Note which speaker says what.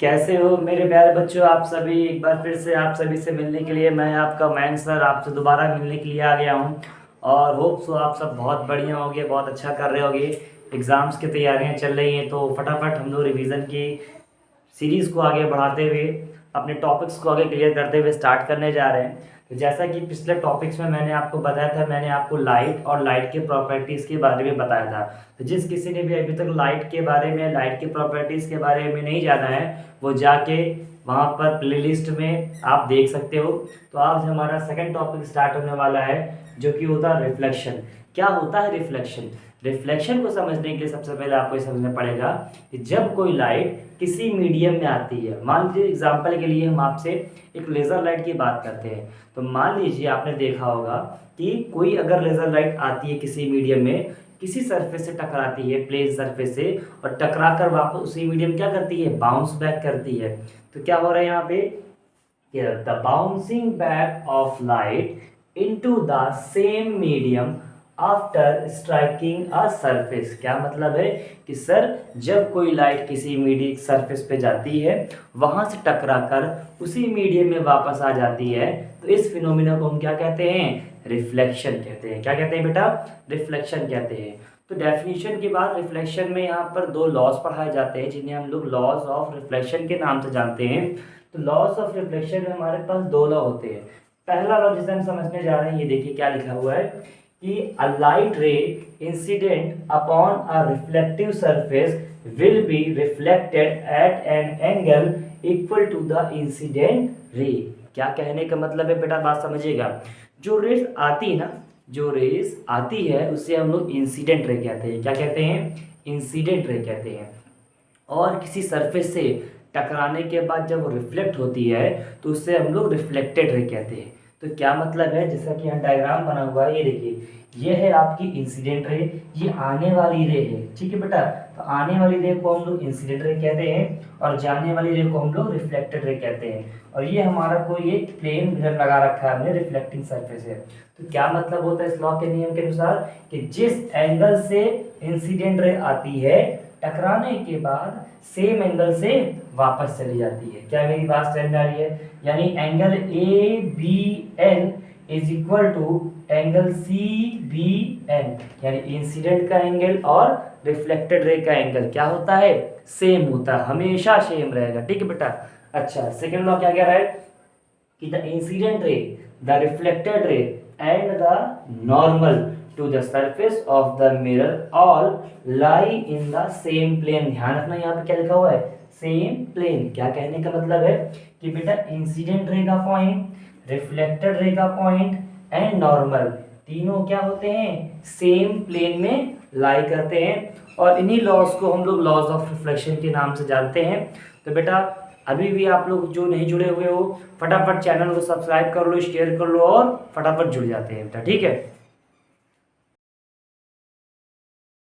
Speaker 1: कैसे हो मेरे प्यारे बच्चों। आप सभी एक बार फिर से आप सभी से मिलने के लिए मैं आपका मैन सर आपसे दोबारा मिलने के लिए आ गया हूँ। और होप सो आप सब बहुत बढ़िया होगे, बहुत अच्छा कर रहे होगे। एग्ज़ाम्स की तैयारियां चल रही हैं तो फटाफट हम लोग रिवीजन की सीरीज़ को आगे बढ़ाते हुए अपने टॉपिक्स को आगे क्लियर करते हुए स्टार्ट करने जा रहे हैं। तो जैसा कि पिछले टॉपिक्स में मैंने आपको बताया था, मैंने आपको लाइट और लाइट के प्रॉपर्टीज़ के बारे में बताया था। तो जिस किसी ने भी अभी तक लाइट के बारे में, लाइट के प्रॉपर्टीज़ के बारे में नहीं जाना है, वो जाके वहाँ पर प्लेलिस्ट में आप देख सकते हो। तो आज हमारा सेकंड टॉपिक स्टार्ट होने वाला है, जो कि होता है रिफ्लेक्शन। क्या होता है रिफ्लेक्शन? रिफ्लेक्शन को समझने के लिए सबसे पहले आपको ये समझना पड़ेगा कि जब कोई लाइट किसी मीडियम में आती है, मान लीजिए एग्जाम्पल के लिए हम आपसे एक लेज़र लाइट की बात करते हैं। तो मान लीजिए आपने देखा होगा कि कोई अगर लेज़र लाइट आती है किसी मीडियम में, किसी सरफेस से टकराती है, प्लेन सरफेस से, और टकरा कर वापस उसी मीडियम क्या करती है, बाउंस बैक करती है। तो क्या हो रहा है यहाँ पे, the bouncing back of light into the same medium after striking a surface. क्या मतलब है कि सर जब कोई लाइट किसी मीडियम सरफेस पे जाती है, वहां से टकरा कर उसी मीडियम में वापस आ जाती है, तो इस फिनोमिना को हम क्या कहते हैं, रिफ्लेक्शन कहते हैं। क्या कहते हैं बेटा, रिफ्लेक्शन कहते हैं। तो डेफिनेशन के बाद रिफ्लेक्शन में यहाँ पर दो लॉज पढ़ाए जाते हैं, जिन्हें हम लोग लॉज ऑफ रिफ्लेक्शन के नाम से जानते हैं। तो लॉज ऑफ रिफ्लेक्शन में हमारे पास दो लॉ होते हैं। पहला लॉ जिसे हम समझने जा रहे हैं, ये देखिए क्या लिखा हुआ है कि a light ray incident upon a reflective surface will be reflected at an angle equal to the incident ray. क्या कहने का मतलब है बेटा, बात समझिएगा। जो रेस आती है ना, जो रेस आती है उसे हम लोग इंसिडेंट रे कहते हैं। क्या कहते हैं, इंसिडेंट रे कहते हैं। और किसी सरफेस से टकराने के बाद जब वो रिफ्लेक्ट होती है तो उससे हम लोग रिफ्लेक्टेड रे कहते हैं। तो क्या मतलब है, जैसा कि यहाँ डायग्राम बना हुआ है, ये देखिए, ये है आपकी इंसिडेंट रे, ये आने वाली रे है, ठीक है बेटा। तो आने वाली रे को हम लोग इंसिडेंट रे कहते हैं और जाने वाली रे को हम लोग रिफ्लेक्टेड रे कहते हैं। और ये हमारा कोई एक प्लेन मिरर लगा रखा है हमने, रिफ्लेक्टिंग सरफेस है। तो क्या मतलब होता है इस लॉ के नियम के अनुसार कि जिस एंगल से इंसिडेंट रे आती है, टकराने के बाद सेम एंगल से वापस चली जाती है। क्या मेरी बात समझ में आ रही है? यानी angle A B N is equal to angle C B N, यानी इंसिडेंट का एंगल और रिफ्लेक्टेड रे का एंगल क्या होता है, सेम होता है, हमेशा सेम रहेगा, ठीक है बेटा। अच्छा, सेकेंड लॉ क्या कह रहा है कि द इंसिडेंट रे, the reflected ray and the normal to the surface of the mirror all lie in the same plane। ध्यान रखना यहाँ पे क्या लिखा हुआ है, सेम प्लेन। क्या कहने का मतलब है कि बेटा इंसिडेंट रे का पॉइंट, रिफ्लेक्टेड रे का पॉइंट एंड नॉर्मल, तीनों क्या होते हैं, सेम प्लेन में लाई करते हैं। और इन्हीं लॉज को हम लोग लॉज ऑफ रिफ्लेक्शन के नाम से जानते हैं। तो बेटा अभी भी आप लोग जो नहीं जुड़े हुए हो, फटाफट चैनल को सब्सक्राइब कर लो, शेयर कर लो और फटाफट जुड़ जाते हैं बेटा, ठीक है।